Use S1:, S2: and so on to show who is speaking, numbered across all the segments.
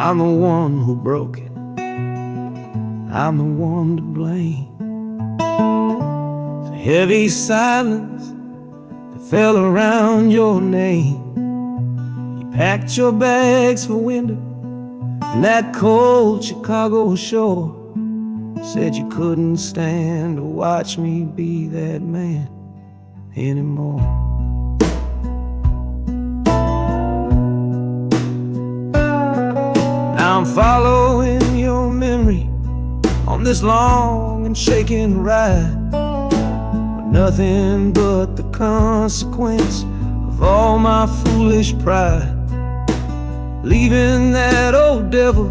S1: I'm the one who broke it, I'm the one to blame. The heavy silence that fell around your name. You packed your bags for winter in that cold Chicago shore. Said you couldn't stand to watch me be that man anymore. Now I'm following your memory on this long and shaking ride, with nothing but the consequence of all my foolish pride. Leaving that old devil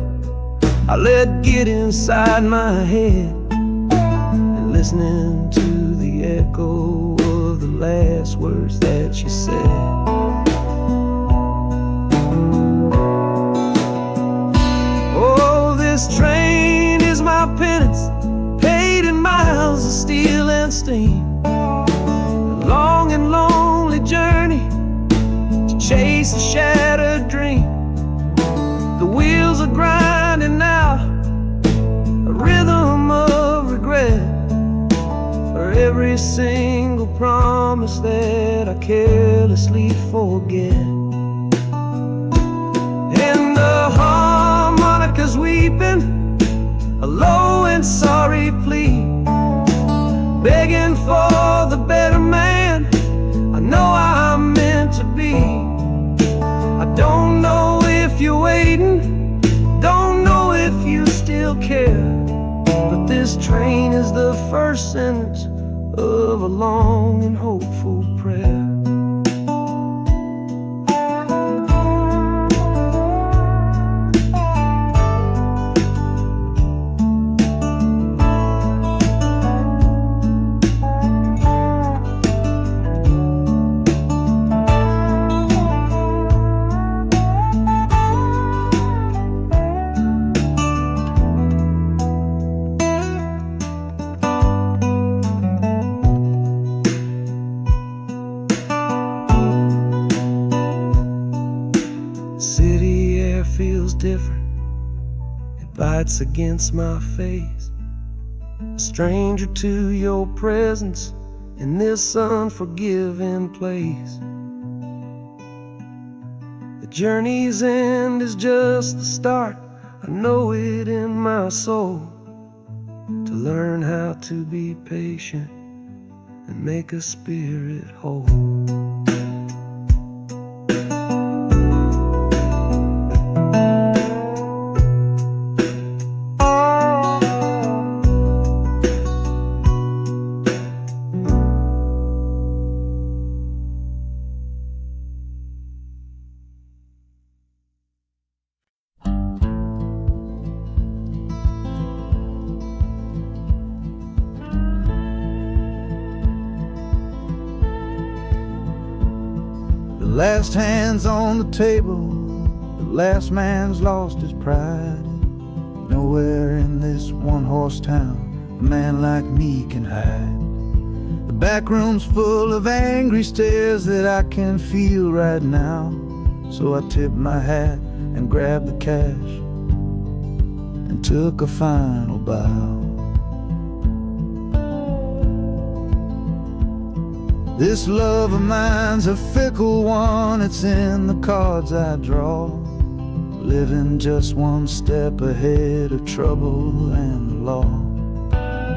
S1: I let get inside my head, and listening to the echo of the last words that you said. Oh, this train is my penance, paid in miles of steel and steam. A long and lonely journey to chase a shattered dream. The wheels are grinding now, a rhythm of regret, for every single promise that I carelessly forget. And the harmonica's weeping a low and sorry plea, begging for the better man I know I'm meant to be. I don't know if you're waiting, don't know if you still care, but this train is the first sentence of a long and hopeful prayer. City air feels different, it bites against my face. A stranger to your presence in this unforgiving place. The journey's end is just the start, I know it in my soul. To learn how to be patient and make a spirit whole.
S2: The last hand's on the table, the last man's lost his pride. Nowhere in this one-horse town a man like me can hide. The back room's full of angry stares that I can feel right now. So I tipped my hat and grabbed the cash and took a final bow. This love of mine's a fickle one, it's in the cards I draw. Living just one step ahead of trouble and the law.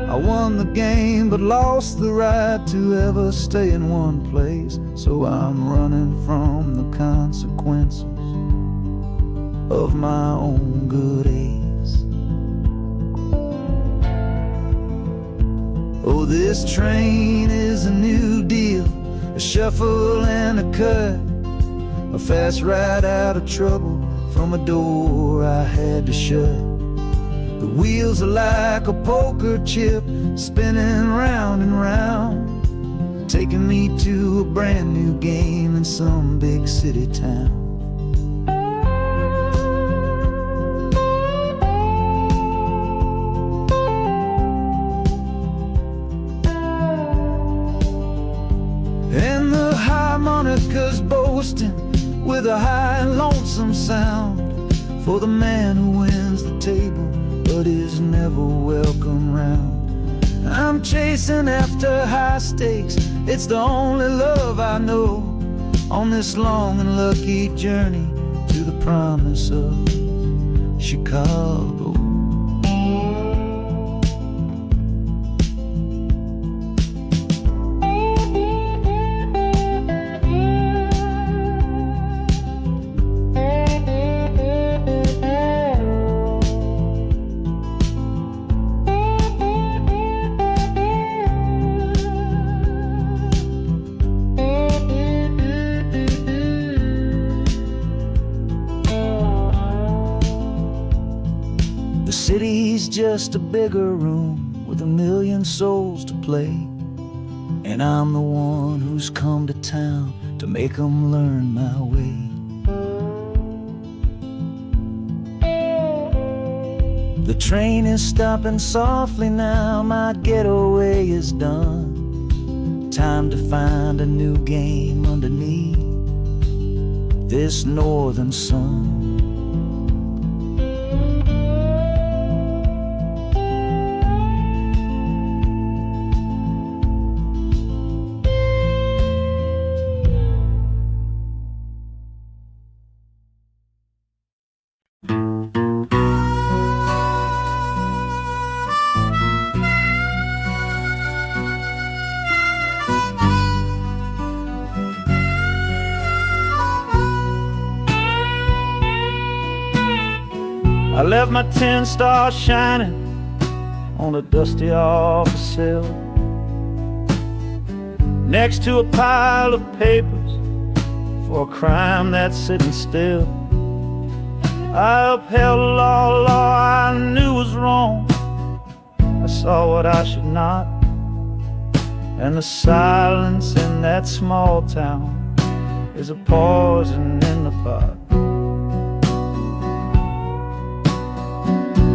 S2: I won the game but lost the right to ever stay in one place. So I'm running from the consequences of my own good ace. Oh, this train is a new deal, a shuffle and a cut, a fast ride out of trouble from a door I had to shut. The wheels are like a poker chip, spinning round and round, taking me to a brand new game in some big city town. And the harmonica's boasting with a high and lonesome sound, for the man who wins the table but is never welcome round. I'm chasing after high stakes, it's the only love I know on this long and lucky journey to the promise of Chicago. The city's just a bigger room with a million souls to play, and I'm the one who's come to town to make them learn my way. The train is stopping softly now, my getaway is done. Time to find a new game underneath this northern sun. I left my 10 stars shining on a dusty office sill, next to a pile of papers for a crime that's sitting still. I upheld a law I knew was wrong. I saw what I should not, and the silence in that small town is a poison in the pot.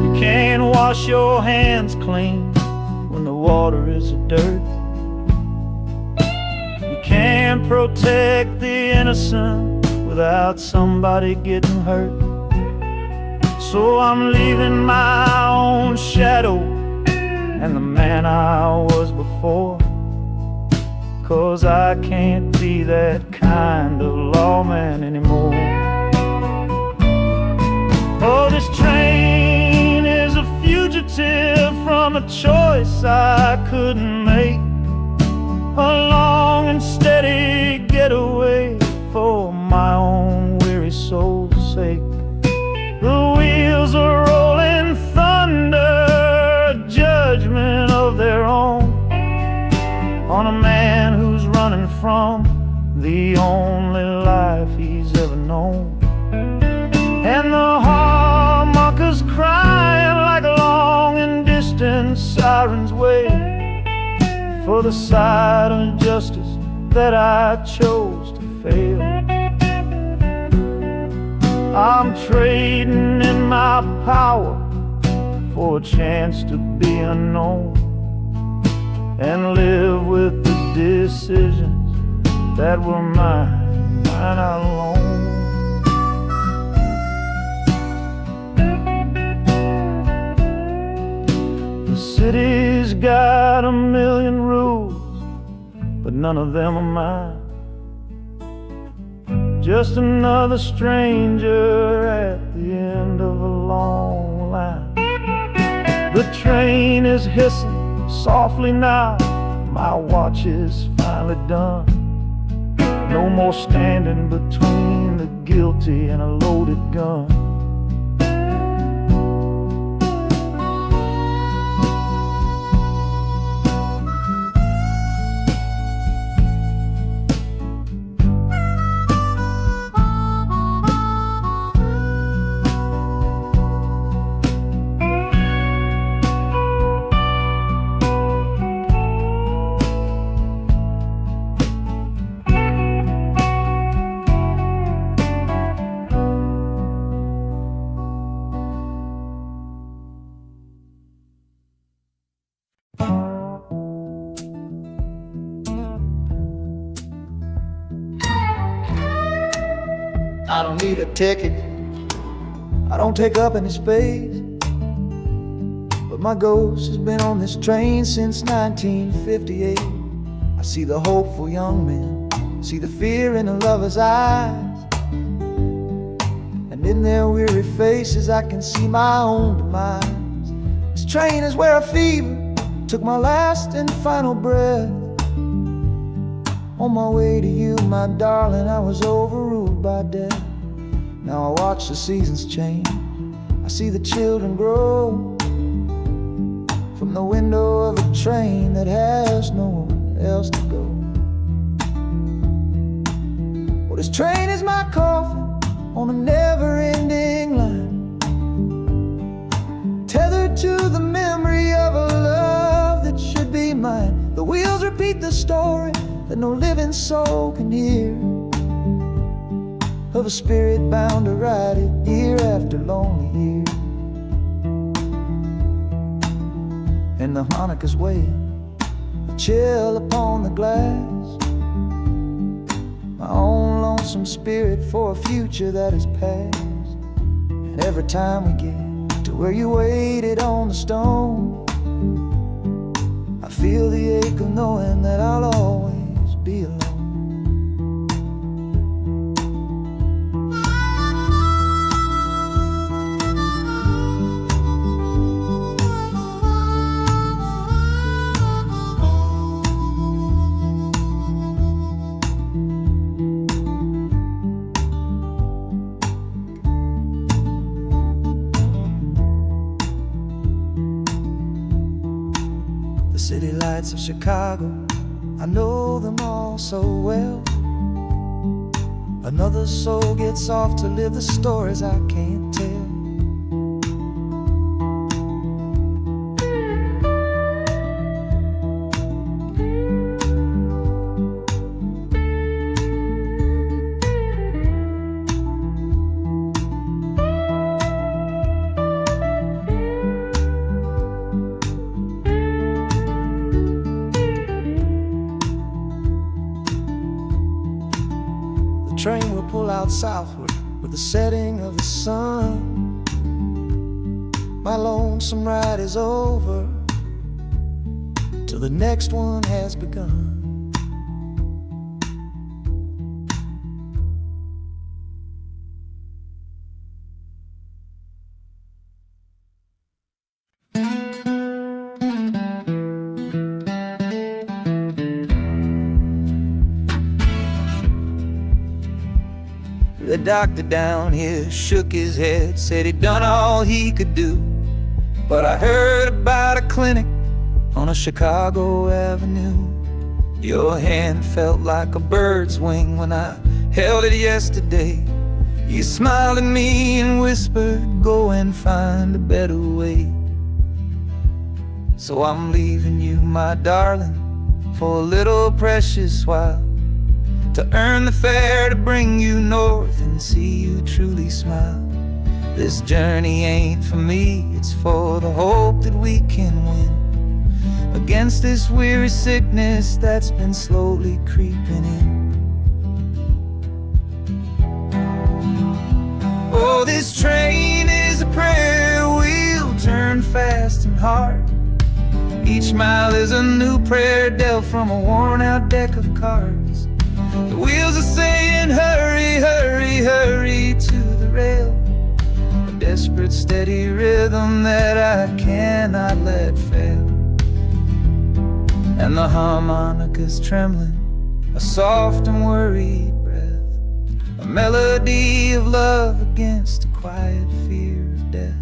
S2: You can't wash your hands clean when the water is of dirt. You can't protect the innocent without somebody getting hurt. So I'm leaving my own shadow and the man I was before, 'cause I can't be that kind of lawman anymore. Oh, this train is a fugitive from a choice I couldn't make, a long and steady getaway for my own weary soul's sake. The wheels are rolling thunder, a judgment of their own, on a man who's running from the only life he's ever known. And the harmonicas crying like long and distant sirens wait for the side of justice that I chose to fail. I'm trading in my power for a chance to be unknown and live with the decisions that were mine alone. The city's got a million rules, but none of them are mine. Just another stranger at the end of a long line. The train is hissing softly now, my watch is finally done. No more standing between the guilty and a loaded gun. I don't need a ticket, I don't take up any space, but my ghost has been on this train since 1958. I see the hopeful young men, see the fear in the lovers' eyes, and in their weary faces I can see my own demise. This train is where a fever took my last and final breath. On my way to you, my darling, I was overruled by death. Now I watch the seasons change, I see the children grow from the window of a train that has nowhere else to go. Well, this train is my coffin on a never-ending line, tethered to the memory of a love that should be mine. The wheels repeat the story that no living soul can hear, of a spirit bound to ride it year after lonely year. And the harmonicas wail, a chill upon the glass, my own lonesome spirit for a future that is past. And every time we get to where you waited on the stone, I feel the ache of knowing that I'll always be alone. The city lights of Chicago, I know them all so well. Another soul gets off to live the stories I can't tell. The train will pull out southward with the setting of the sun. My lonesome ride is over till the next one has begun. The doctor down here shook his head, said he'd done all he could do. But I heard about a clinic on a Chicago avenue. Your hand felt like a bird's wing when I held it yesterday. You smiled at me and whispered, go and find a better way. So I'm leaving you, my darling, for a little precious while, to earn the fare to bring you north and see you truly smile. This journey ain't for me, it's for the hope that we can win against this weary sickness that's been slowly creeping in. Oh, this train is a prayer wheel turned fast and hard. Each mile is a new prayer dealt from a worn-out deck of cards. The wheels are saying hurry, hurry, hurry to the rail, a desperate steady rhythm that I cannot let fail. And the harmonica's trembling, a soft and worried breath, a melody of love against a quiet fear of death.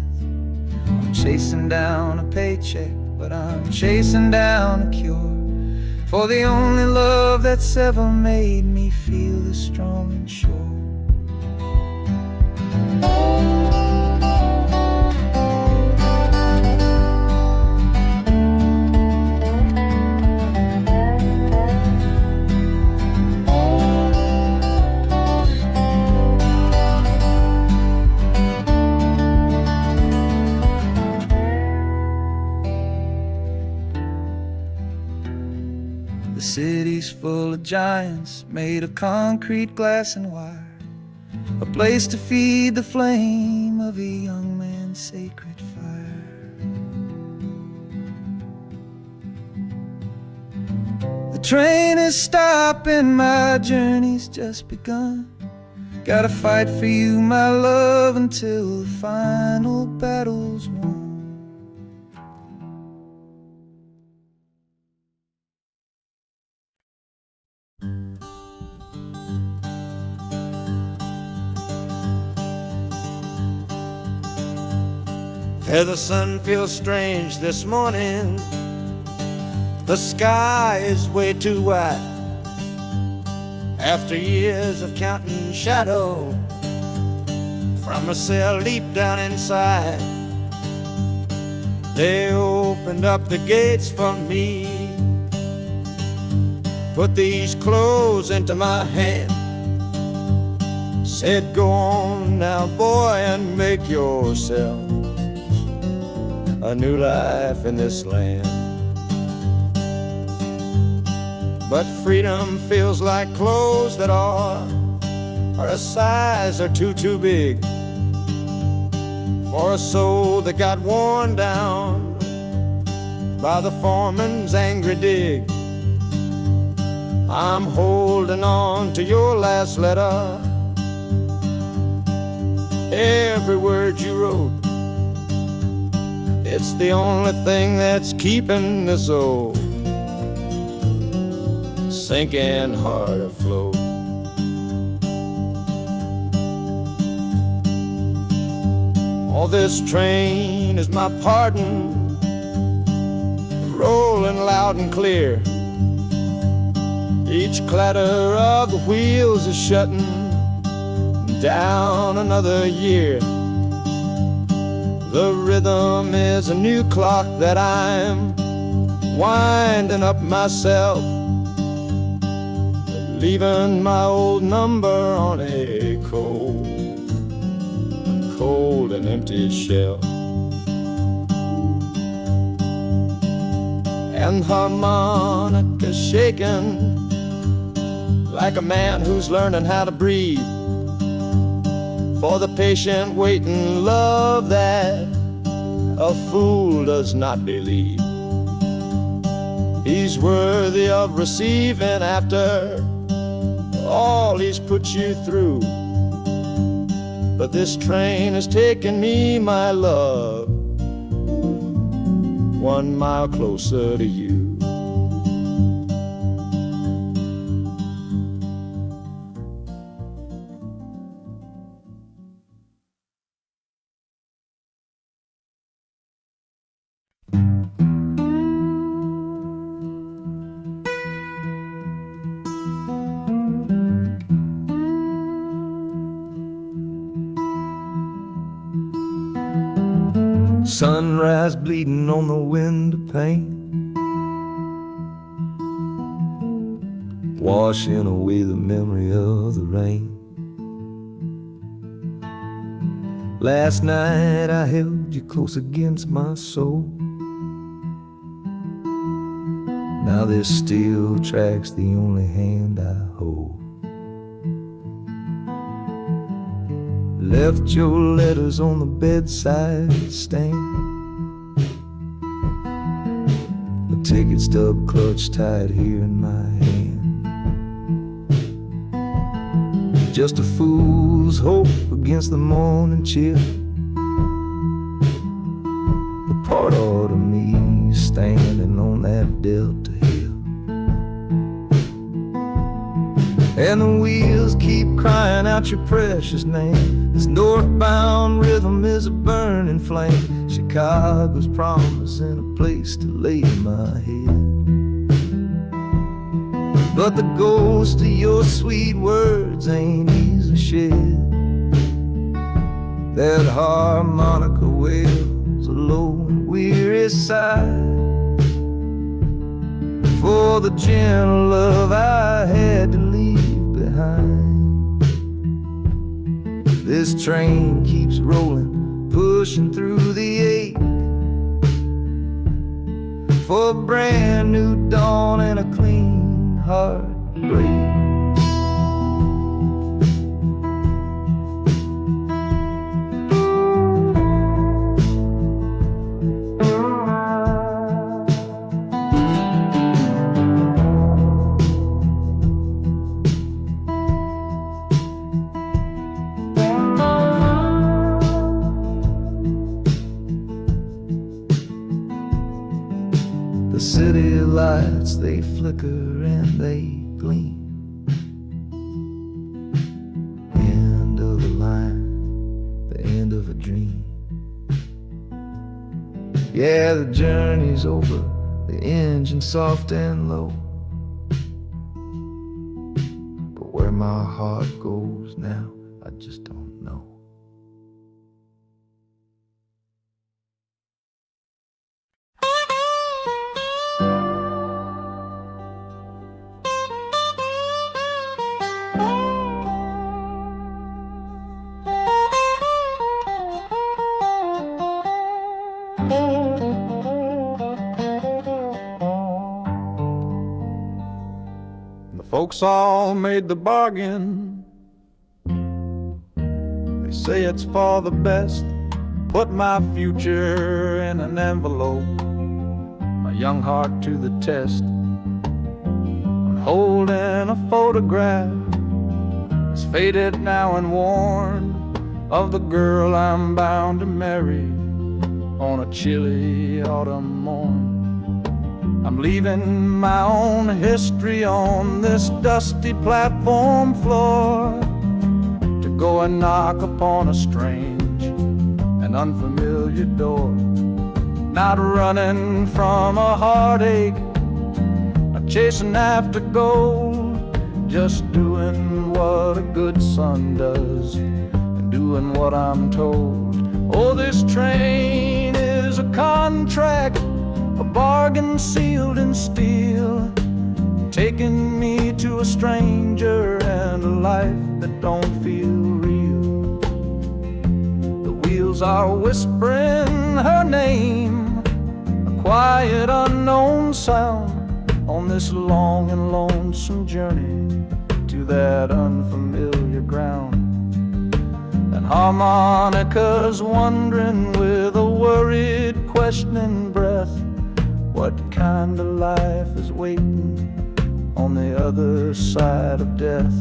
S2: I'm chasing down a paycheck, but I'm chasing down a cure for the only love that's ever made me feel this strong and sure. The city's full of giants made of concrete, glass, and wire, a place to feed the flame of a young man's sacred fire. The train is stopping, my journey's just begun. Gotta fight for you, my love, until the final battle's won.
S3: The sun feels strange this morning. The sky is way too white. After years of counting shadow from a cell deep down inside, they opened up the gates for me, put these clothes into my hand, said, go on now, boy, and make yourself a new life in this land. But freedom feels like clothes that are a size or too big for a soul that got worn down by the foreman's angry dig. I'm holding on to your last letter, every word you wrote. It's the only thing that's keeping this old sinking heart afloat. Oh, this train is my pardon, rolling loud and clear. Each clatter of the wheels is shutting down another year. The rhythm is a new clock that I'm winding up myself, leaving my old number on a cold and empty shelf. And harmonica shaking like a man who's learning how to breathe, for the patient waiting love that a fool does not believe. He's worthy of receiving after all he's put you through. But this train has taken me, my love, 1 mile closer to you.
S1: Sunrise bleeding on the window pane, washing away the memory of the rain. Last night I held you close against my soul. Now this steel track's the only hand I hold. Left your letters on the bedside stand, the ticket stub clutched tight here in my hand. Just a fool's hope against the morning chill, the part of me standing on that Delta hill. And the wheels keep crying out your precious name. This northbound rhythm is a burning flame. Chicago's promising a place to lay my head. But the ghost of your sweet words ain't easy shed. That harmonica wails a low and weary sigh for the gentle love I had to leave behind. This train keeps rolling, pushing through the ache, for a brand new dawn and a clean heartbreak.
S2: The city lights, they flicker and they gleam. End of the line, the end of a dream. Yeah, the journey's over, the engine soft and low. But where my heart goes now, I just don't know.
S1: The folks all made the bargain. They say it's for the best. Put my future in an envelope, my young heart to the test. I'm holding a photograph, it's faded now and worn, of the girl I'm bound to marry on a chilly autumn morn. I'm leaving my own history on this dusty platform floor to go and knock upon a strange and unfamiliar door. Not running from a heartache, not chasing after gold, just doing what a good son does and doing what I'm told. Oh, this train is a contract, a bargain sealed in steel, taking me to a stranger and a life that don't feel real. The wheels are whispering her name, a quiet unknown sound, on this long and lonesome journey to that unfamiliar ground. And harmonicas wondering with a worried, questioning breath, what kind of life is waiting on the other side of death?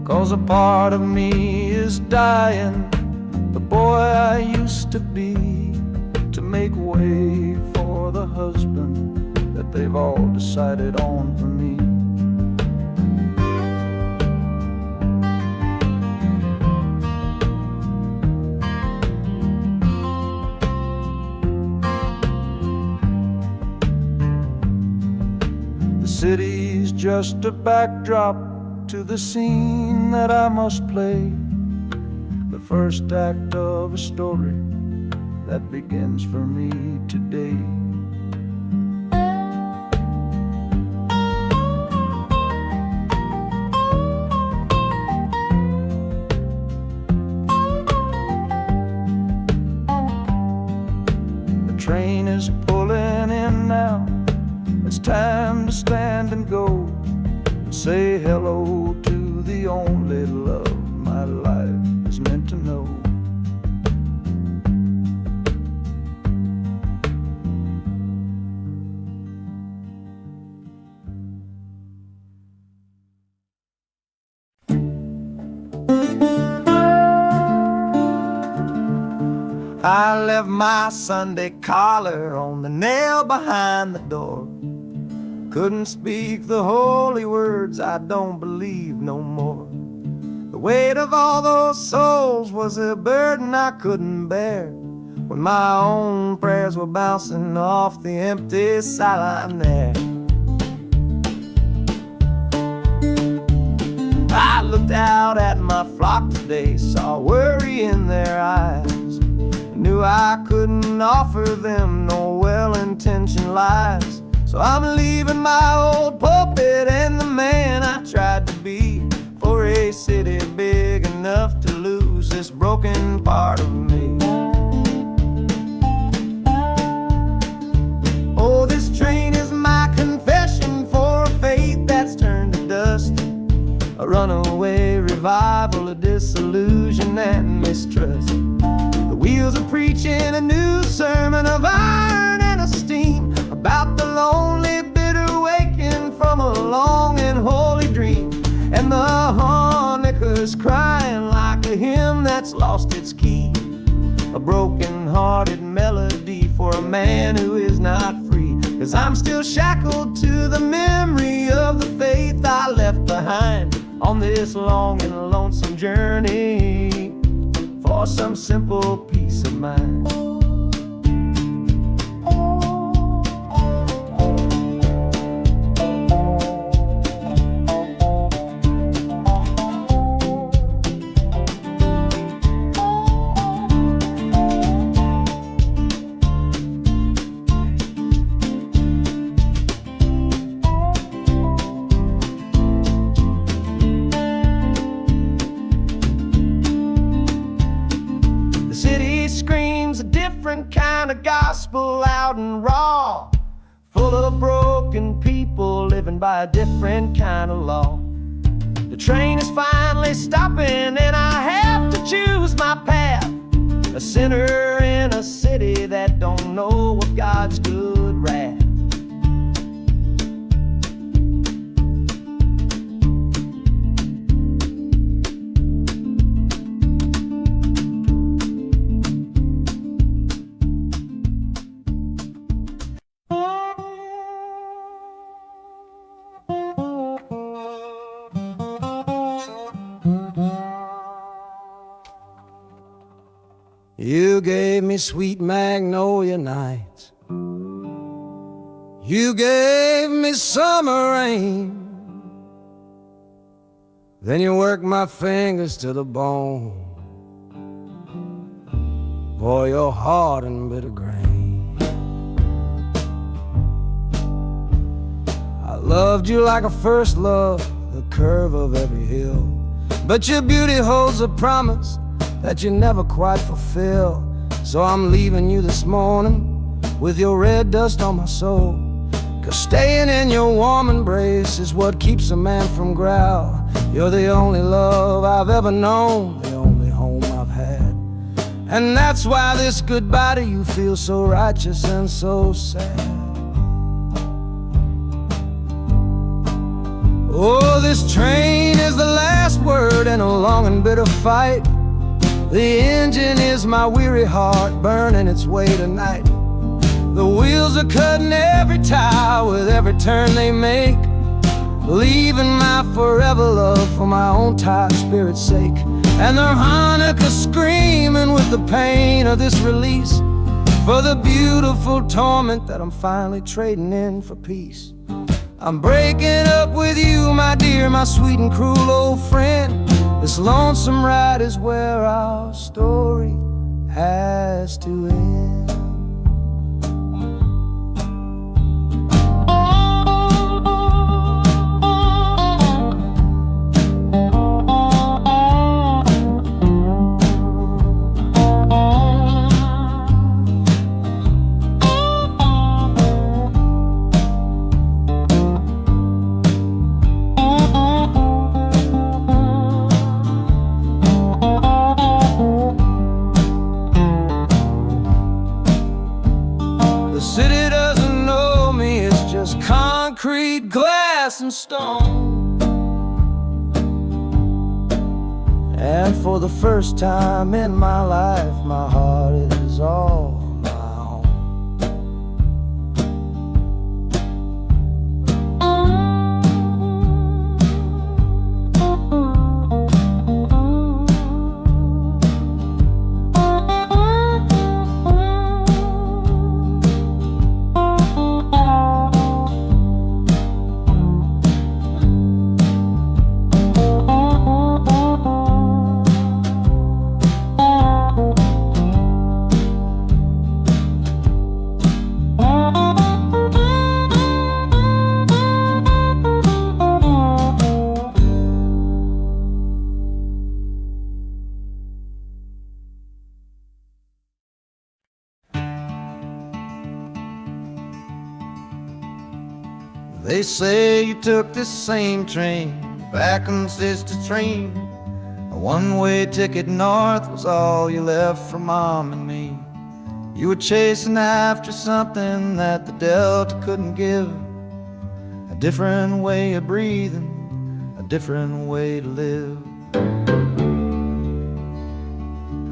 S1: 'Cause a part of me is dying, the boy I used to be, to make way for the husband that they've all decided on for me. The city's just a backdrop to the scene that I must play, the first act of a story that begins for me today. The train is pulling in now, it's time to stand and go, say hello to the only love my life is meant to know. I left my Sunday collar on the nail behind the door. Couldn't speak the holy words, I don't believe no more. The weight of all those souls was a burden I couldn't bear, when my own prayers were bouncing off the empty sideline there. I looked out at my flock today, saw worry in their eyes, knew I couldn't offer them no well-intentioned lies. So I'm leaving my old pulpit and the man I tried to be, for a city big enough to lose this broken part of me. Oh, this train is my confession for a faith that's turned to dust, a runaway revival of disillusion and mistrust. The wheels are preaching a new sermon of iron and of steam, about the lonely, bitter waking from a long and holy dream. And the harmonicas crying like a hymn that's lost its key, a broken-hearted melody for a man who is not free. 'cause I'm still shackled to the memory of the faith I left behind on this long and lonesome journey for some simple peace of mind. Kind of gospel, loud and raw, full of broken people living by a different kind of law. The train is finally stopping and I have to choose my path, a sinner in a city that don't know of God's good wrath.
S2: You gave me sweet magnolia nights. You gave me summer rain. Then you worked my fingers to the bone. Boy, you're hard and bitter grain. I loved you like a first love, the curve of every hill. But your beauty holds a promise that you never quite fulfill. So I'm leaving you this morning with your red dust on my soul. 'Cause staying in your warm embrace is what keeps a man from growl. You're the only love I've ever known, the only home I've had. And that's why this goodbye to you feels so righteous and so sad. Oh, this train is the last word in a long and bitter fight. The engine is my weary heart burning its way tonight. The wheels are cutting every tire with every turn they make, leaving my forever love for my own tired spirit's sake. And the harmonica screaming with the pain of this release, for the beautiful torment that I'm finally trading in for peace. I'm breaking up with you, my dear, my sweet and cruel old friend. This lonesome ride is where our story has to end. Concrete, glass, and stone. And for the first time in my life, my heart is all my own. They say you took this same train back on Sister Train. A one-way ticket north was all you left for Mom and me. You were chasing after something that the Delta couldn't give, a different way of breathing, a different way to live.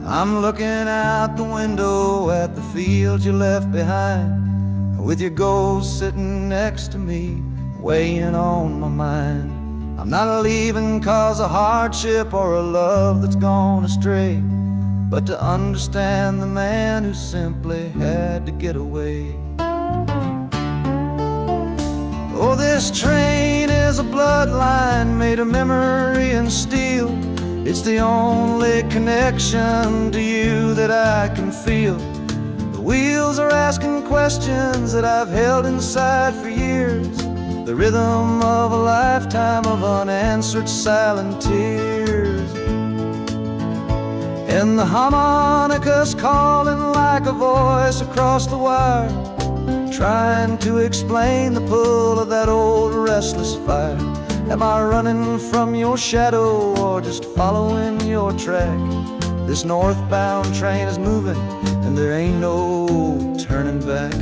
S2: I'm looking out the window at the fields you left behind, with your ghost sitting next to me, weighing on my mind. I'm not leaving cause of hardship or a love that's gone astray, but to understand the man who simply had to get away. Oh, this train is a bloodline made of memory and steel. It's the only connection to you that I can feel. The wheels are asking questions that I've held inside for years, the rhythm of a lifetime of unanswered silent tears. And the harmonica's calling like a voice across the wire, trying to explain the pull of that old restless fire. Am I running from your shadow or just following your track? This northbound train is moving and there ain't no turning back.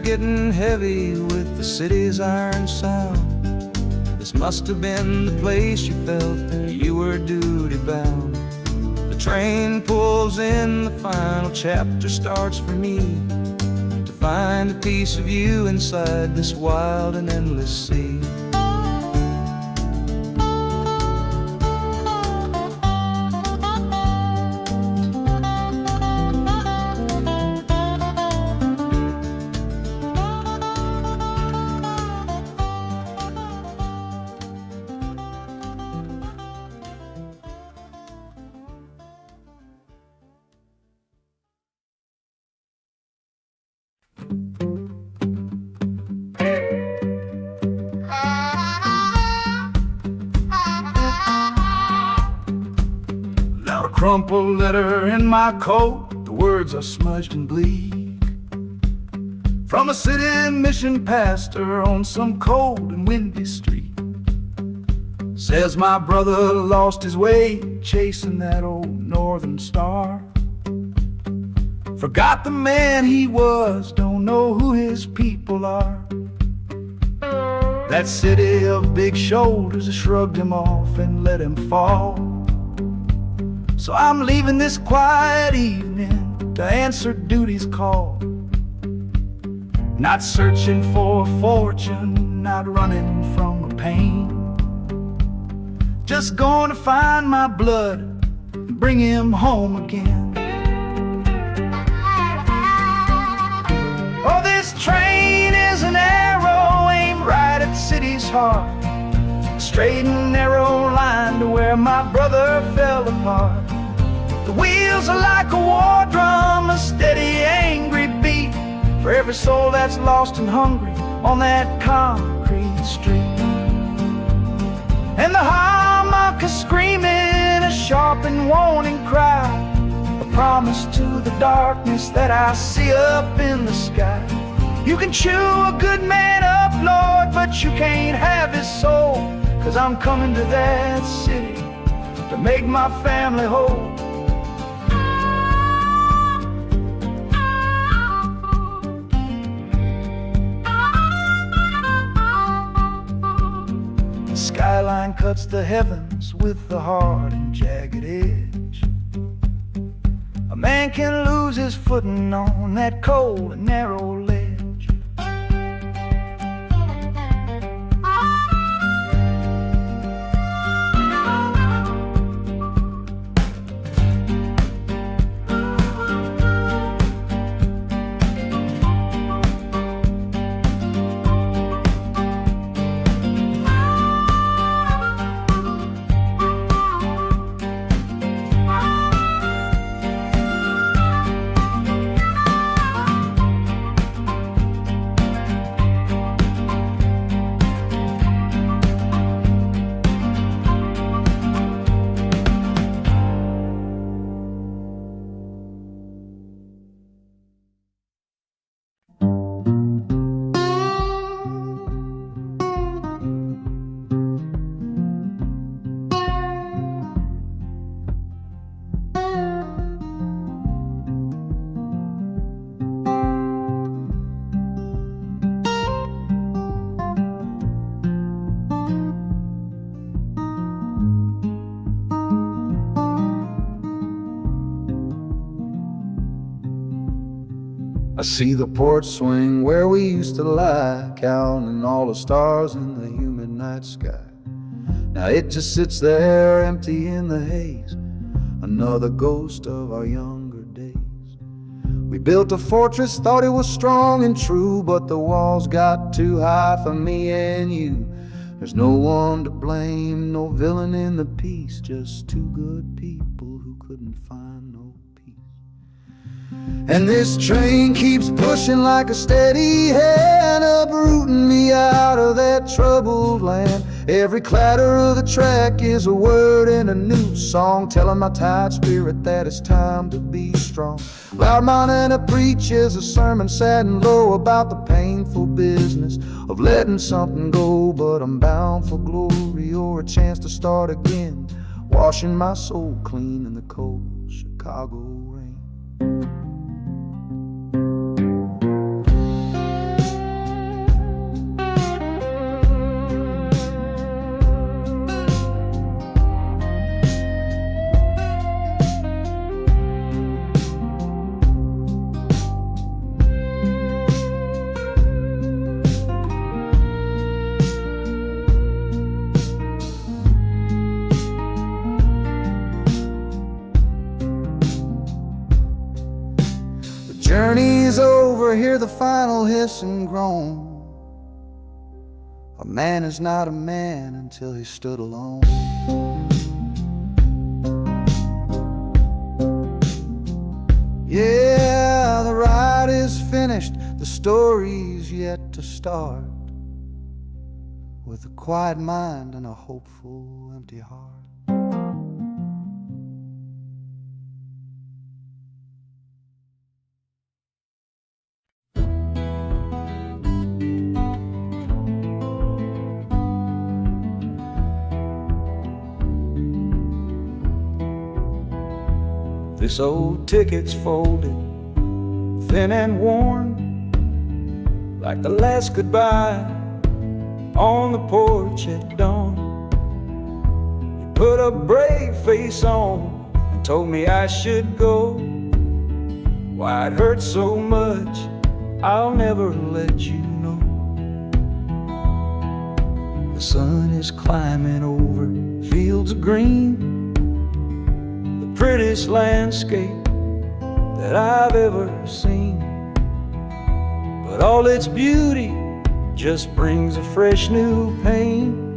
S2: Getting heavy with the city's iron sound. This must have been the place you felt you were duty bound. The train pulls in, the final chapter starts for me, to find a piece of you inside this wild and endless sea.
S4: Now a crumpled letter in my coat, the words are smudged and bleak, from a city mission pastor on some cold and windy street. Says my brother lost his way chasing that old northern star, forgot the man he was, don't know who his people are. That city of big shoulders shrugged him off and let him fall. So I'm leaving this quiet evening to answer duty's call. Not searching for a fortune, not running from a pain, just going to find my blood and bring him home again. Oh, this train is an arrow aimed right at the city's heart, a straight and narrow line to where my brother fell apart. The wheels are like a war drum, a steady, angry beat for every soul that's lost and hungry on that concrete street. And the harmonica screaming a sharp and warning cry, a promise to the darkness that I see up in the sky. You can chew a good man up, Lord, but you can't have his soul, 'cause I'm coming to that city to make my family whole. The skyline cuts the heavens with the hard and jagged edge. A man can lose his footing on that cold and narrow ledge.
S2: I see the porch swing where we used to lie, counting all the stars in the humid night sky. Now it just sits there empty in the haze, another ghost of our younger days. We built a fortress, thought it was strong and true, but the walls got too high for me and you. There's no one to blame, no villain in the piece, just two good people who couldn't find no peace. And this train keeps pushing like a steady hand, uprooting me out of that troubled land. Every clatter of the track is a word in a new song, telling my tired spirit that it's time to be strong. Loud Montana preaches a sermon sad and low about the painful business of letting something go, but I'm bound for glory or a chance to start again, washing my soul clean in the cold Chicago rain. Journey's over, hear the final hiss and groan. A man is not a man until he stood alone. Yeah, the ride is finished, the story's yet to start, with a quiet mind and a hopeful empty heart. This old ticket's folded, thin and worn, like the last goodbye on the porch at dawn. You put a brave face on and told me I should go. Why it hurts so much, I'll never let you know. The sun is climbing over fields of green, prettiest landscape that I've ever seen. But all its beauty just brings a fresh new pain,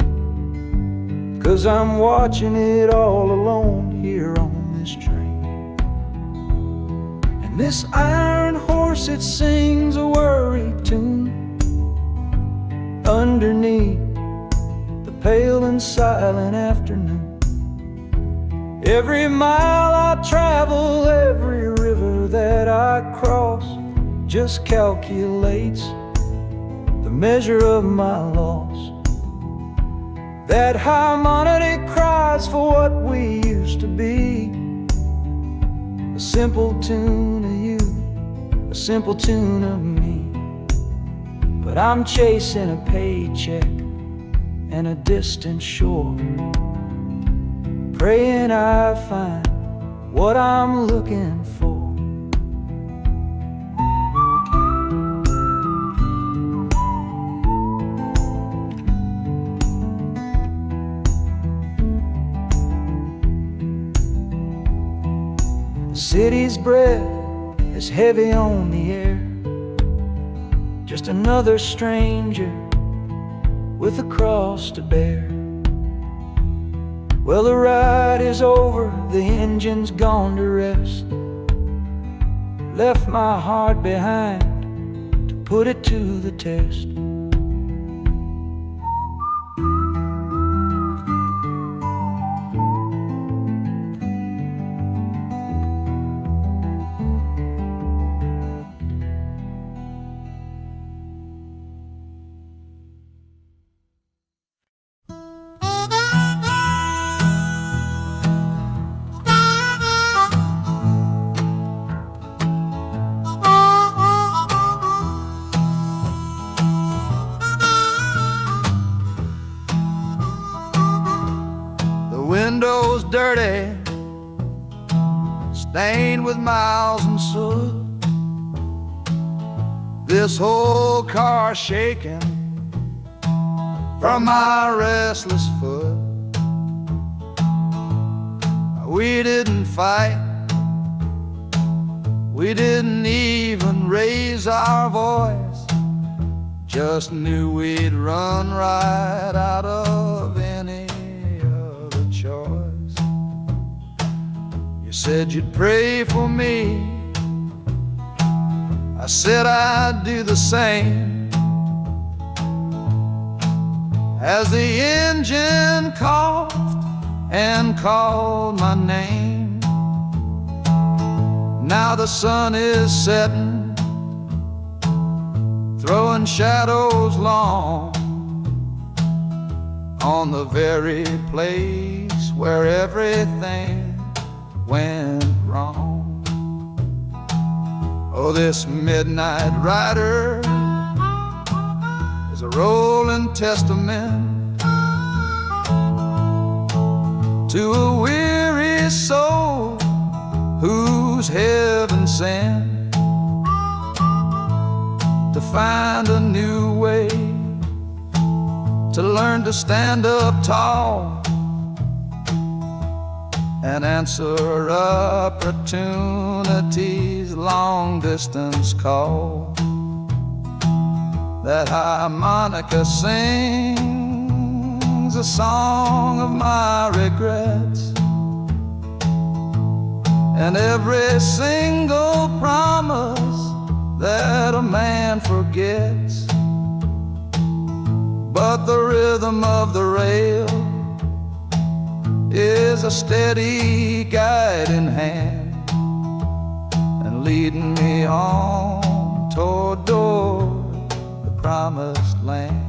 S2: 'cause I'm watching it all alone here on this train. And this iron horse, it sings a worry tune underneath the pale and silent afternoon. Every mile I travel, every river that I cross, just calculates the measure of my loss. That harmony cries for what we used to be, a simple tune of you, a simple tune of me. But I'm chasing a paycheck and a distant shore, praying I find what I'm looking for. The city's breath is heavy on the air, just another stranger with a cross to bear. Well, the ride is over, the engine's gone to rest, left my heart behind to put it to the test. Windows dirty, stained with miles and soot. this whole car shaking from my restless foot. We didn't fight, we didn't even raise our voice, just knew we'd run right out of any other choice. You said you'd pray for me, I said I'd do the same. As the engine coughed and called my name, now the sun is setting, throwing shadows long on the very place where everything went wrong. Oh, this midnight rider is a rolling testament to a weary soul whose heaven sent to find a new way, to learn to stand up tall and answer opportunity's long-distance call. That harmonica sings a song of my regrets, and every single promise that a man forgets. But the rhythm of the rail is a steady guiding hand, and leading me on toward the promised land.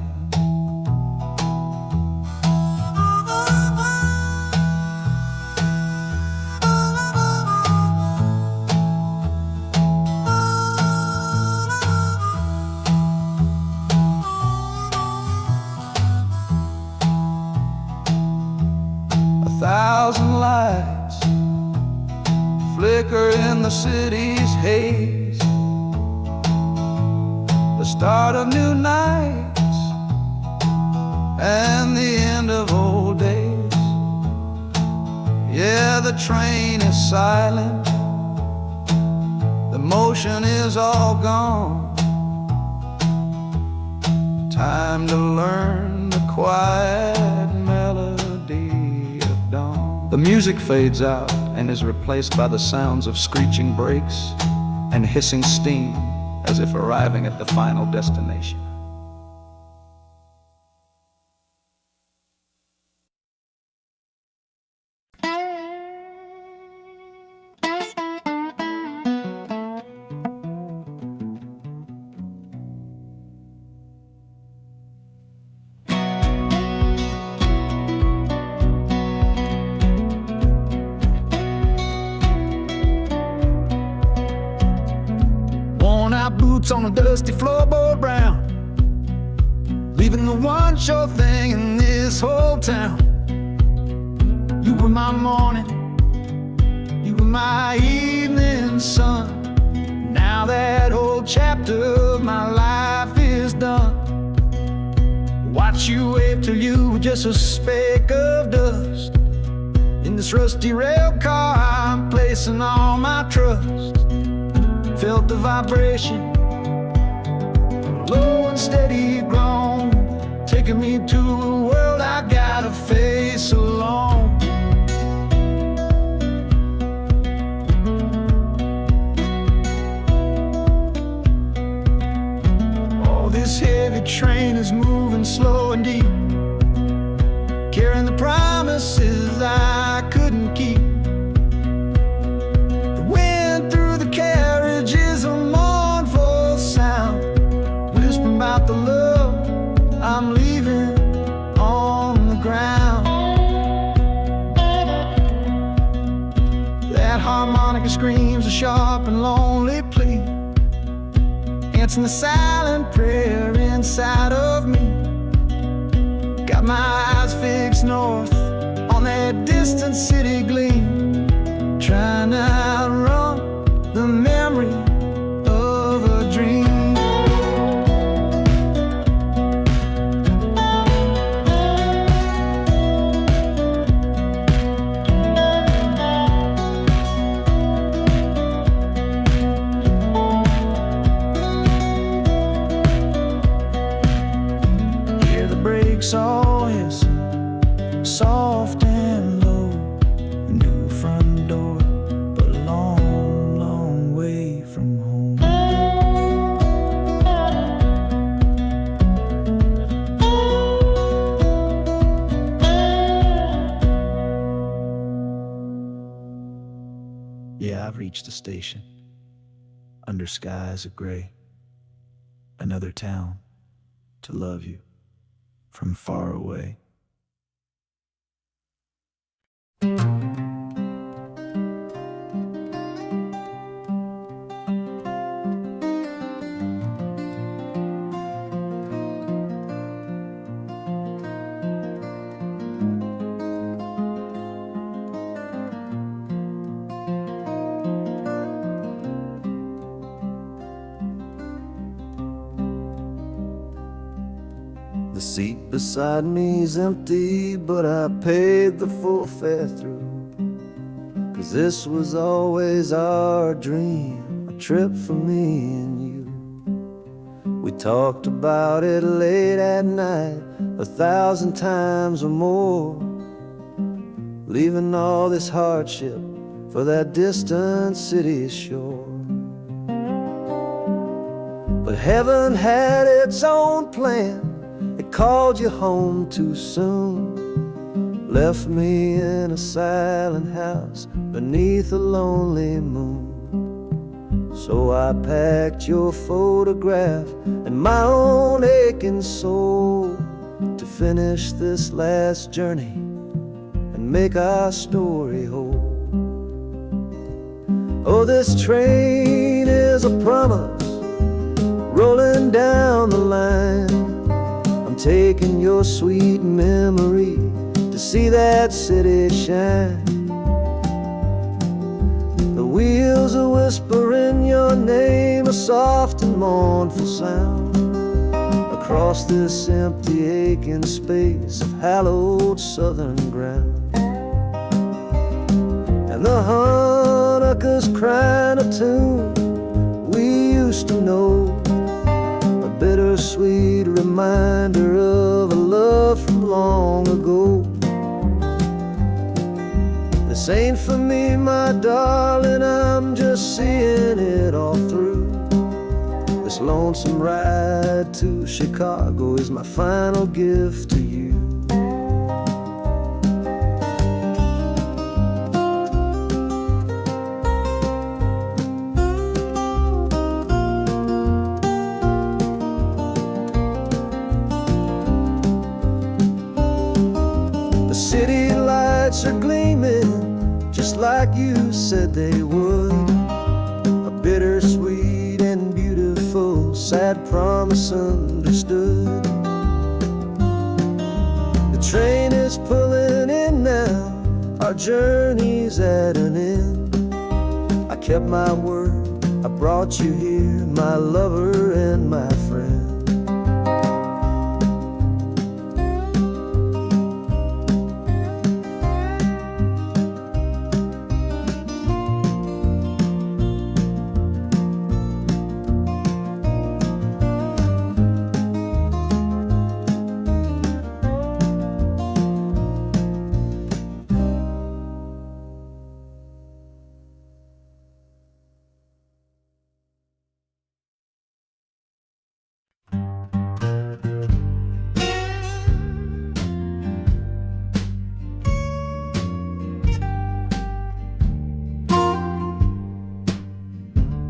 S2: A thousand lights flicker in the city's haze, the start of new nights and the end of old days. Yeah, the train is silent, the motion is all gone. Time to learn the quiet melody of dawn. The music fades out and is replaced by the sounds of screeching brakes and hissing steam, as if arriving at the final destination. Boots on a dusty floorboard round, leaving the one sure thing in this whole town. You were my morning, you were my evening sun. Now that whole chapter of my life is done. Watch you wave till you were just a speck of dust. In this rusty rail car I'm placing all my trust. Felt the vibration, low and steady grown, taking me to a world I gotta face alone. Oh, this heavy train is moving slow and deep, carrying the promises I couldn't keep. The wind through the carriage is a mournful sound, whispering about the love I'm leaving on the ground. That harmonica screams a sharp and lonely plea, answering the silent prayer inside of me. Got my eyes fixed north on that distant city gleam, trying to outrun the memory of a dream. I've reached a station under skies of gray, another town to love you from far away.
S1: The seat beside me's empty, but I paid the full fare through. 'Cause this was always our dream, a trip for me and you. We talked about it late at night, 1,000 times or more, leaving all this hardship for that distant city's shore. But heaven had its own plan. It called you home too soon, left me in a silent house beneath a lonely moon. So I packed your photograph and my own aching soul to finish this last journey and make our story whole. Oh, this train is a promise rolling down the line. Taking your sweet memory to see that city shine. The wheels are whispering your name, a soft and mournful sound, across this empty aching space of hallowed southern ground. And the Hanukkah's crying a tune we used to know, a bittersweet reminder of a love from long ago. This ain't for me, my darling, I'm just seeing it all through. This lonesome ride to Chicago is my final gift to you. City lights are gleaming just like you said they would, a bittersweet and beautiful sad promise understood. The train is pulling in now, our journey's at an end. I kept my word, I brought you here, my lover and my friend.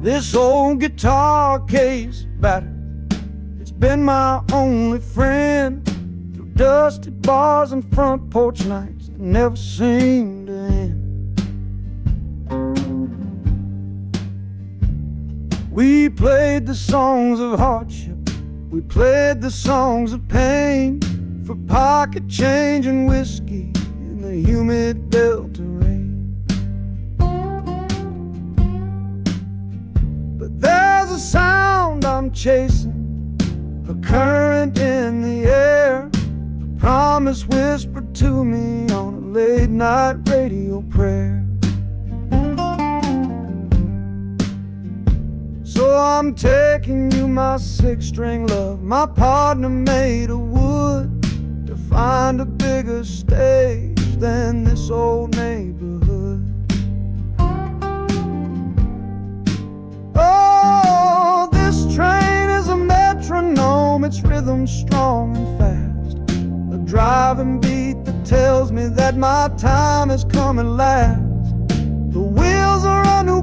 S1: This old guitar case battered, it's been my only friend through dusty bars and front porch nights that never seem to end. We played the songs of hardship, we played the songs of pain, for pocket change and whiskey in the humid Delta rain. There's a sound I'm chasing, a current in the air, a promise whispered to me on a late night radio prayer. So I'm taking you, my six-string love, my partner made of wood, to find a bigger stage than this old neighborhood. Oh, this train is a metronome, its rhythm strong and fast, a driving beat that tells me that my time has come at last. The wheels are a new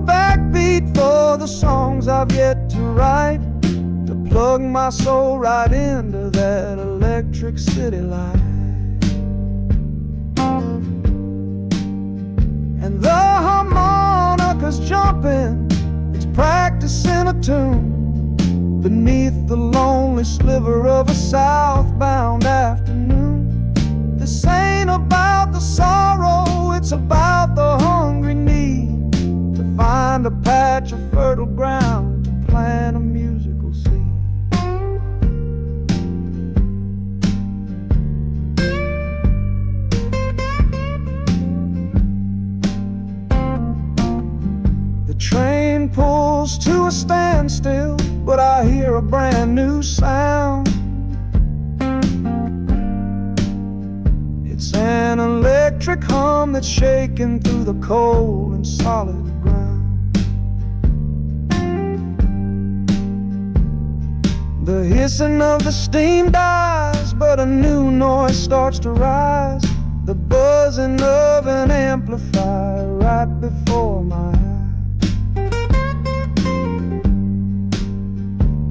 S2: beat for the songs I've yet to write, to plug my soul right into that electric city light. And the harmonica's jumping, it's practicing a tune beneath the lonely sliver of a southbound afternoon. This ain't about the sorrow, it's about the hungry need to find a patch of fertile ground to plant a musical seed. The train pulls to a standstill, but I hear a brand new sound. It's an electric hum that's shaking through the cold and solid ground. The hissing of the steam dies, but a new noise starts to rise. The buzzing of an amplifier right before my eyes.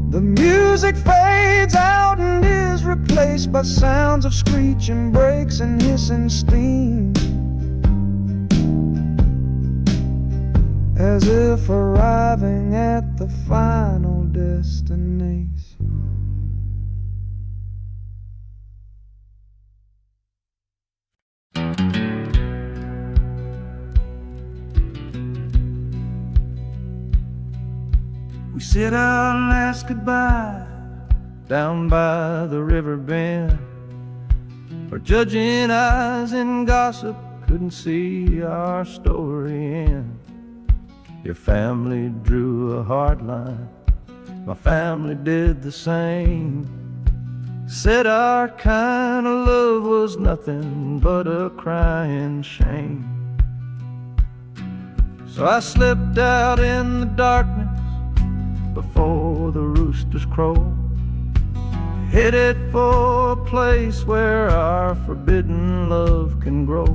S2: The music fades out and is replaced by sounds of screeching brakes and hissing steam, as if arriving at the final destination. We said our last goodbye down by the river bend, where judging eyes and gossip couldn't see our story end. Your family drew a hard line, my family did the same. Said our kind of love was nothing but a crying shame. So I slipped out in the darkness before the roosters crow, headed for a place where our forbidden love can grow.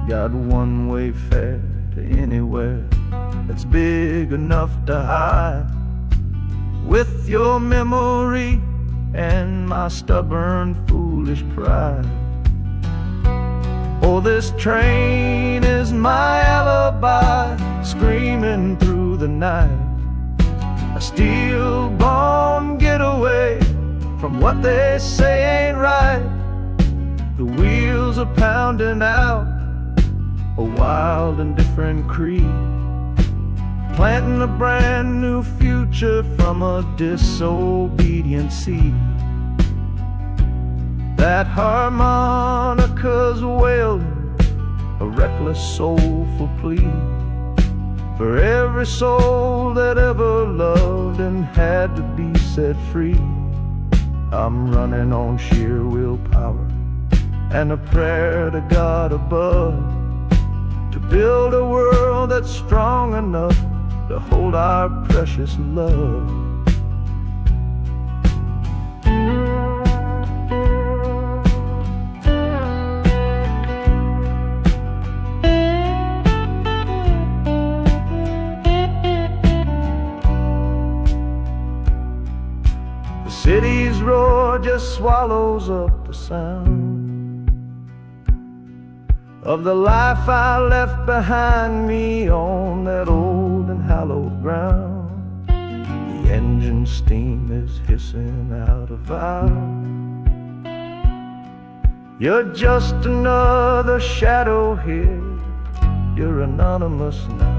S2: Got one-way fare to anywhere that's big enough to hide, with your memory and my stubborn, foolish pride. Oh, this train is my alibi, screaming through the night. A steel-born getaway from what they say ain't right. The wheels are pounding out a wild and different creed, planting a brand new future from a disobedient seed. That harmonica's wailing a reckless, soulful plea for every soul that ever loved and had to be set free. I'm running on sheer willpower and a prayer to God above, to build a world that's strong enough to hold our precious love. The city's roar just swallows up the sound of the life I left behind me on that old and hallowed ground. The engine steam is hissing out of valve. You're just another shadow here, you're anonymous now.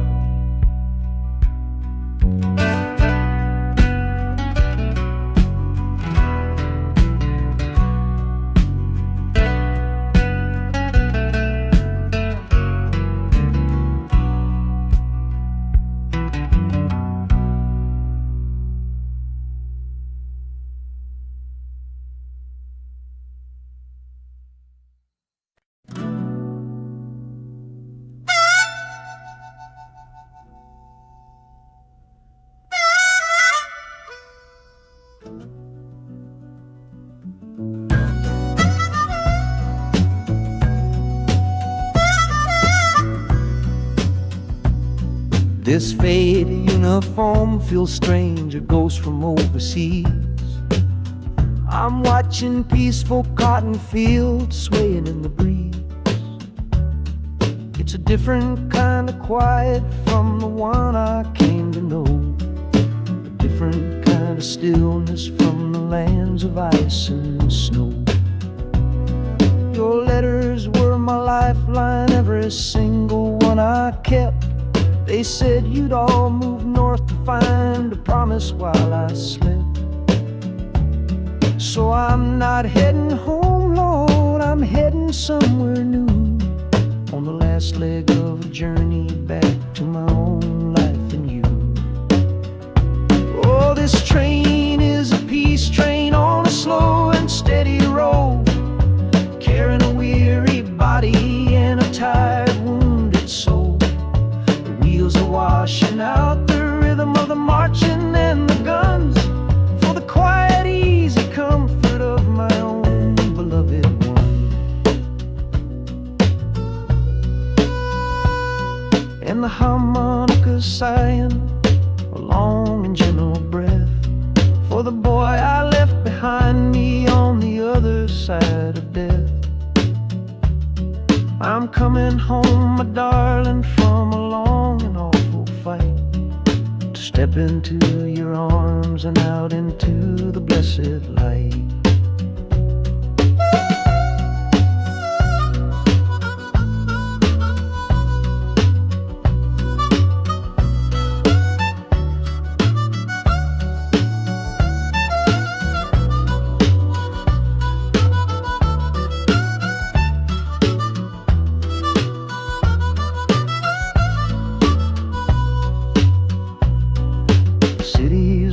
S1: This faded uniform feels strange, a ghost from overseas. I'm watching peaceful cotton fields swaying in the breeze. It's a different kind of quiet from the one I came to know, a different kind of stillness from the lands of ice and snow. Your letters were my lifeline, every single one I kept. They said you'd all move north to find a promise while I slept. So I'm not heading home, Lord, I'm heading somewhere new, on the last leg of a journey back to my own life and you. Oh, this train is a peace train on a slow and steady road, carrying a weary body and a tired, wounded soul. The wheels are washing out the rhythm of the marching and the guns, for the quiet, easy comfort of my own beloved one. And the harmonica sighing a long and gentle breath for the boy I left behind me on the other side of death. I'm coming home, my darling, from a long and awful fight, to step into your arms and out into the blessed light.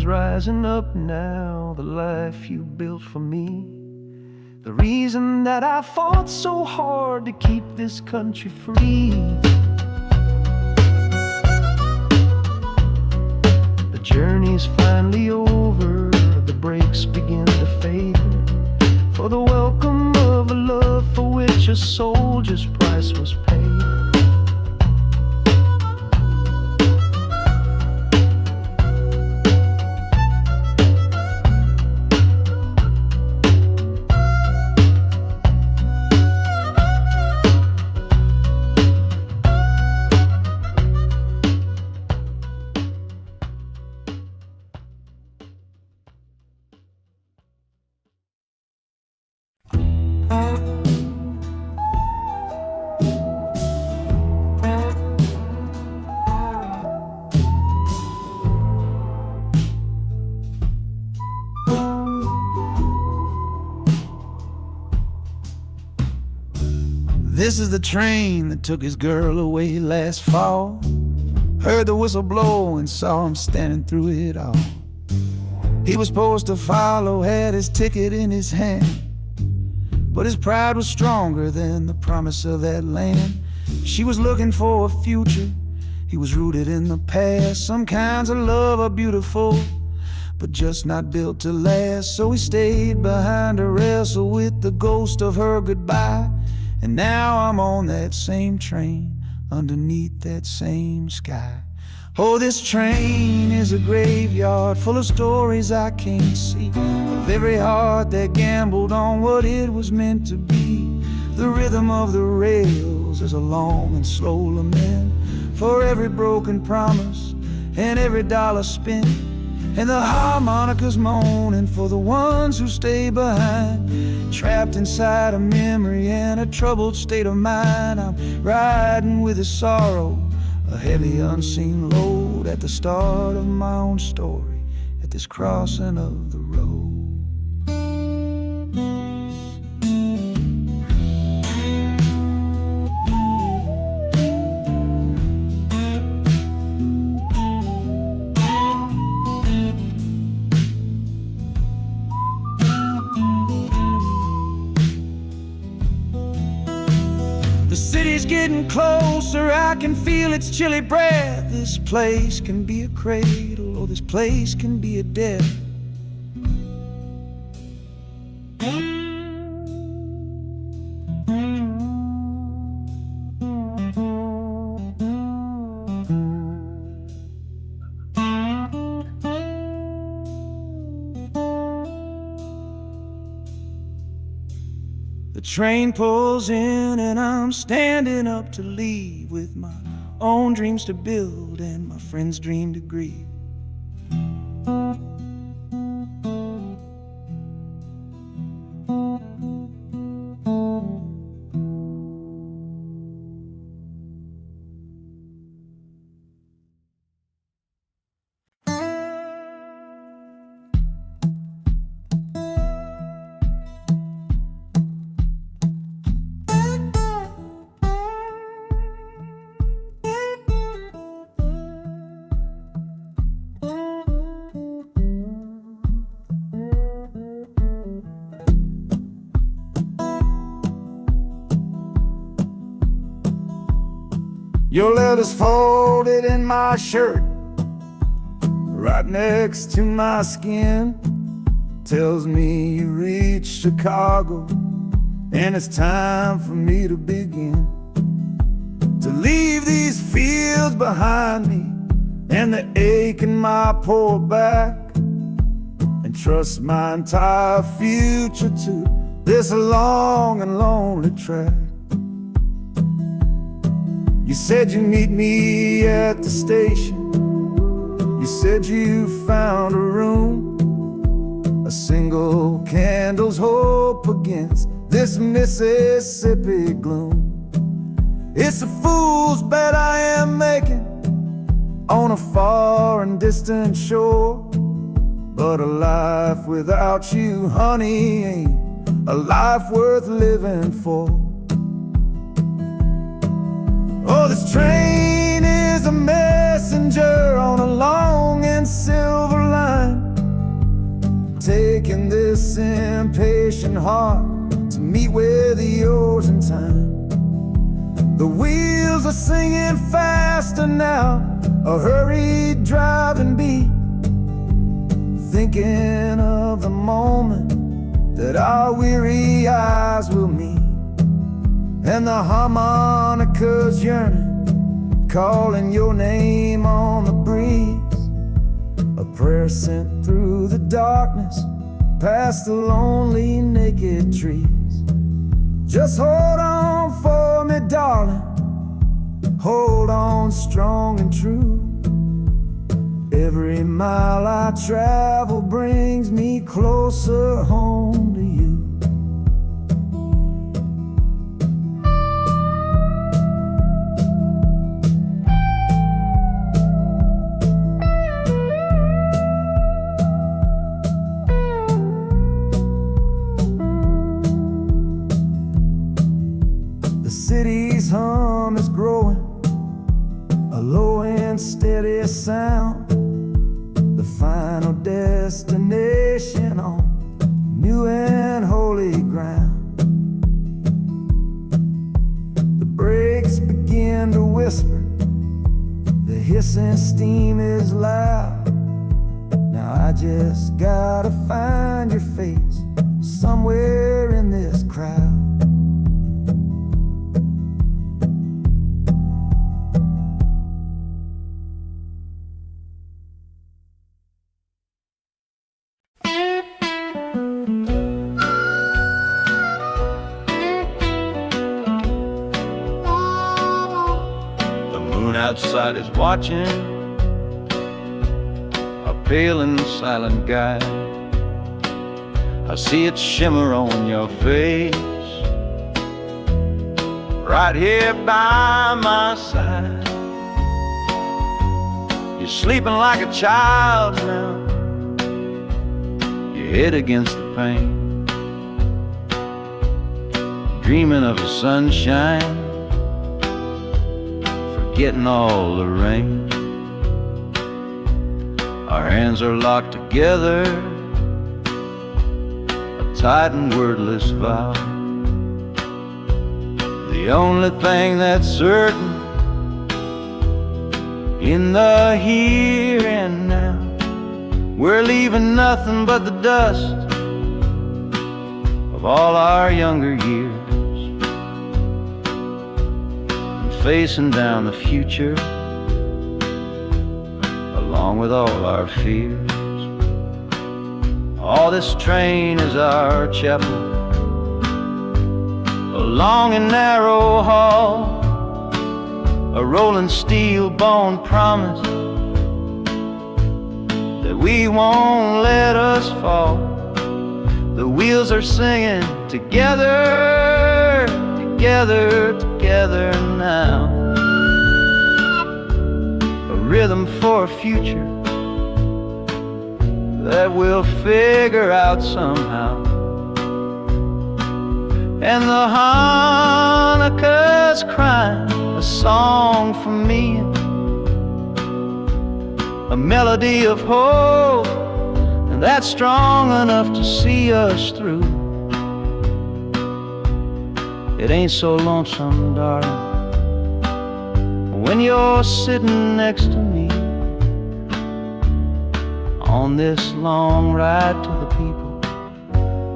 S1: Rising up now, the life you built for me, the reason that I fought so hard to keep this country free. The journey's finally over, the brakes begin to fade, for the welcome of a love for which a soldier's price was paid.
S2: This is the train that took his girl away last fall. Heard the whistle blow and saw him standing through it all. He was supposed to follow, had his ticket in his hand, but his pride was stronger than the promise of that land. She was looking for a future, he was rooted in the past. Some kinds of love are beautiful, but just not built to last. So he stayed behind to wrestle with the ghost of her goodbye. And now I'm on that same train, underneath that same sky. Oh, this train is a graveyard full of stories I can't see, of every heart that gambled on what it was meant to be. The rhythm of the rails is a long and slow lament for every broken promise and every dollar spent. And the harmonica's moaning for the ones who stay behind, trapped inside a memory and a troubled state of mind. I'm riding with a sorrow, a heavy unseen load, at the start of my own story, at this crossing of the road. The city's getting closer, I can feel its chilly breath. This place can be a cradle, or this place can be a death. train pulls in and I'm standing up to leave with my own dreams to build and my friends' dream to grieve. Your letter's folded in my shirt, right next to my skin. Tells me you reached Chicago, and it's time for me to begin. To leave these fields behind me, and the ache in my poor back, and trust my entire future to this long and lonely track. You said you'd meet me at the station. You said you found a room, a single candle's hope against this Mississippi gloom. It's a fool's bet I am making on a far and distant shore, but a life without you, honey, ain't a life worth living for. Oh, this train is a messenger on a long and silver line, taking this impatient heart to meet with yours in time. The wheels are singing faster now, a hurried driving beat, thinking of the moment that our weary eyes will meet. And the harmonica's yearning, calling your name on the breeze. A prayer sent through the darkness, past the lonely naked trees. Just hold on for me, darling, hold on strong and true. Every mile I travel brings me closer home to you. The city's hum is growing, a low and steady sound. The final destination on new and holy ground. The brakes begin to whisper, the hissing steam is loud. Now I just gotta find your face somewhere in this crowd.
S3: Outside is watching, a pale and silent guy. I see it shimmer on your face, right here by my side. You're sleeping like a child now, your head against the pane, dreaming of the sunshine, getting all the rain. Our hands are locked together, a tight and wordless vow. The only thing that's certain in the here and now, we're leaving nothing but the dust of all our younger years, facing down the future along with all our fears. Oh, this train is our chapel, long and narrow hall, a rolling steel bone promise that we won't let us fall. The wheels are singing together, together, together now. A rhythm for a future that we'll figure out somehow. And the Hanukkah's crying a song for me, a melody of hope, and that's strong enough to see us through. It ain't so lonesome, darling, when you're sitting next to me on this long ride to the people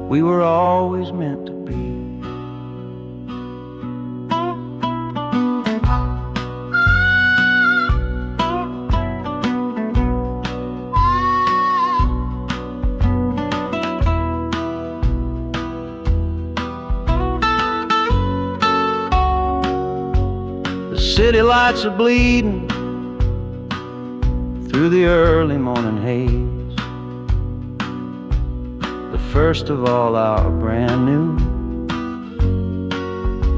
S3: we were always meant to be. City lights are bleeding through the early morning haze, the first of all our brand new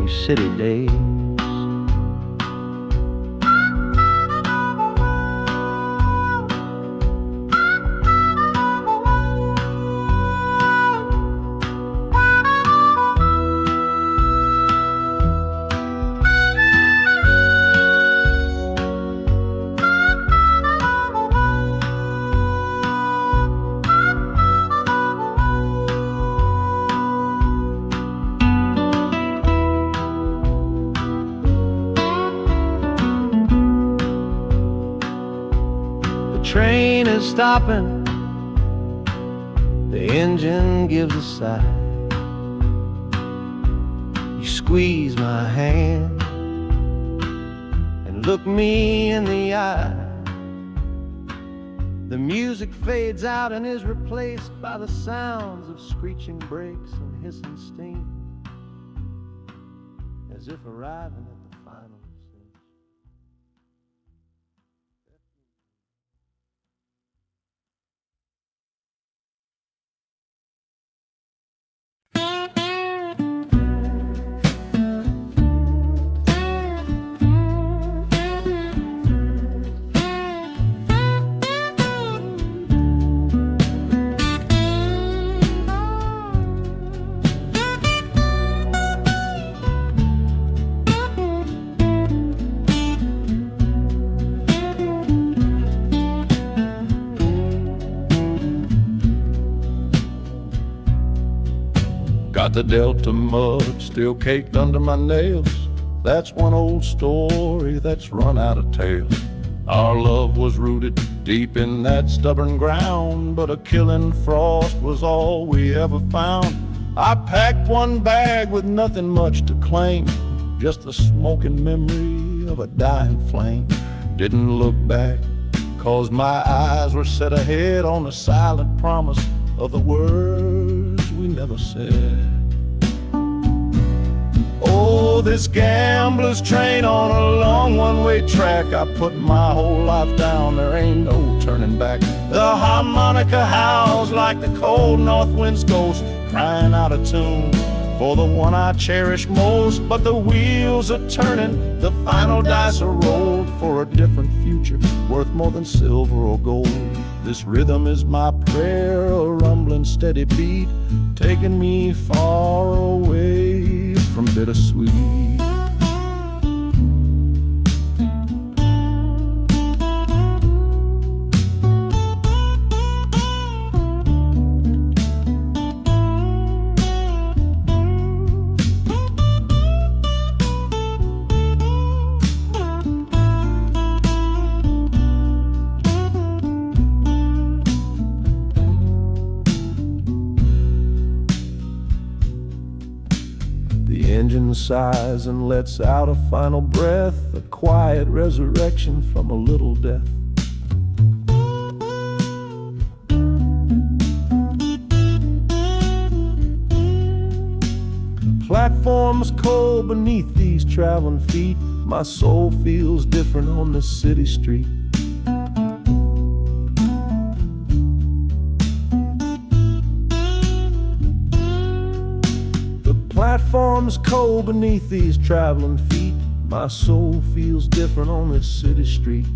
S3: city days. Train is stopping, the engine gives a sigh. You squeeze my hand and look me in the eye. The music fades out and is replaced by the sounds of screeching brakes and hissing steam, as if arriving at the final scene.
S5: Got the Delta mud still caked under my nails. That's one old story that's run out of tales. Our love was rooted deep in that stubborn ground, but a killing frost was all we ever found. I packed one bag with nothing much to claim, just the smoking memory of a dying flame. Didn't look back, 'cause my eyes were set ahead on the silent promise of the words we never said. Oh, this gambler's train on a long one-way track. I put my whole life down, there ain't no turning back. The harmonica howls like the cold north wind's ghost, crying out a tune for the one I cherish most. But the wheels are turning, the final dice are rolled for a different future, worth more than silver or gold. This rhythm is my prayer, a rumbling steady beat, taking me far away from bittersweet. The engine sighs and lets out a final breath, a quiet resurrection from a little death. platform's cold beneath these traveling feet. My soul feels different on this city street. The platform's cold beneath these traveling feet. My soul feels different on this city street.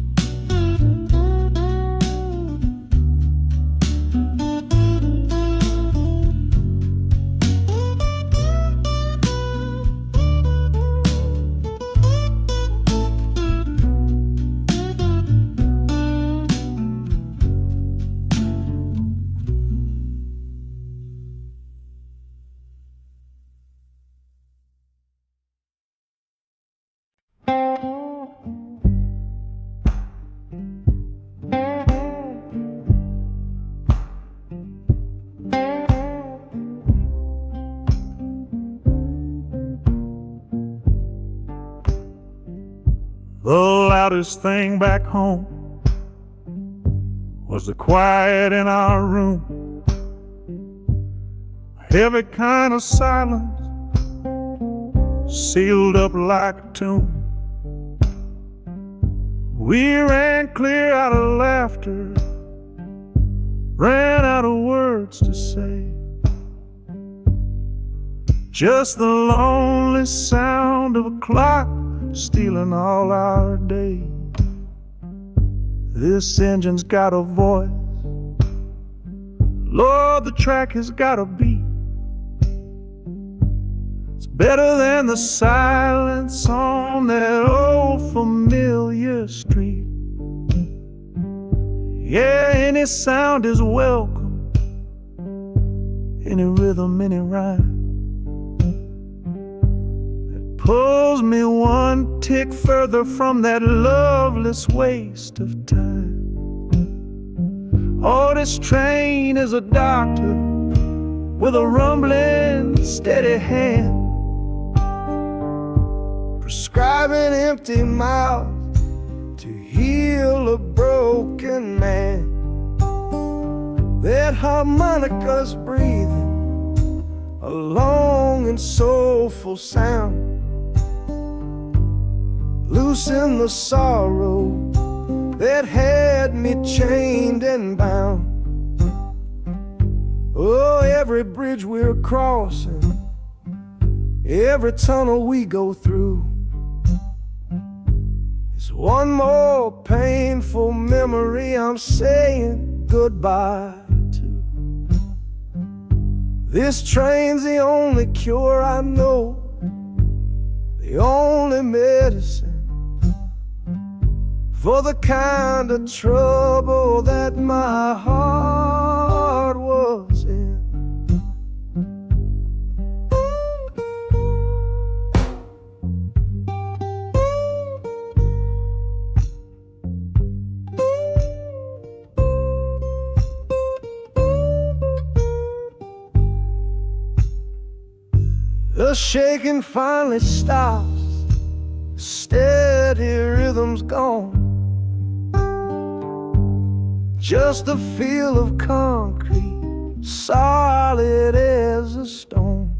S5: The loudest thing back home was the quiet in our room. A heavy kind of silence, sealed up like a tomb. We ran clear out of laughter, ran out of words to say. Just the lonely sound of a clock stealing all our day. This engine's got a voice, Lord, the track has got a beat. It's better than the silence on that old familiar street. Yeah, any sound is welcome, any rhythm, any rhyme. Pulls me one tick further from that loveless waste of time. Oh, this train is a doctor with a rumbling, steady hand, prescribing empty mouths to heal a broken man. That harmonica's breathing a long and soulful sound. Loosen the sorrow that had me chained and bound. Oh, every bridge we're crossing, every tunnel we go through is one more painful memory I'm saying goodbye to. This train's the only cure I know, the only medicine for the kind of trouble that my heart was in. The shaking finally stops, steady rhythm's gone. Just a feel of concrete, solid as a stone.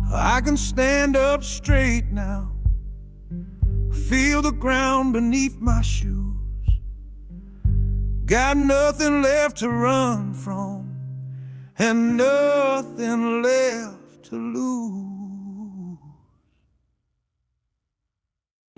S5: I can stand up straight now, feel the ground beneath my shoes. Got nothing left to run from and nothing left to lose.